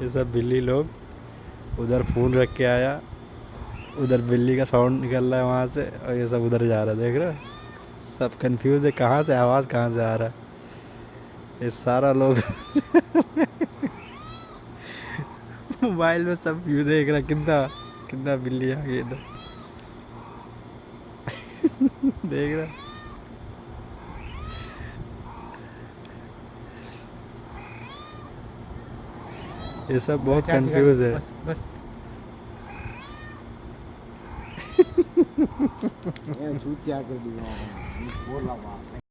ये सब बिल्ली लोग। उधर फ़ोन रख के आया, उधर बिल्ली का साउंड निकल रहा है वहाँ से, और ये सब उधर जा रहा है। देख रहे हो, सब कंफ्यूज है, कहाँ से आवाज़ कहाँ से आ रहा है। ये सारा लोग मोबाइल में सब व्यू देख रहा है, कितना कितना बिल्ली आ गई इधर। देख रहा है? ये सब बहुत कंफ्यूज है। बस बस ये चूतिया कर दिया बोला बात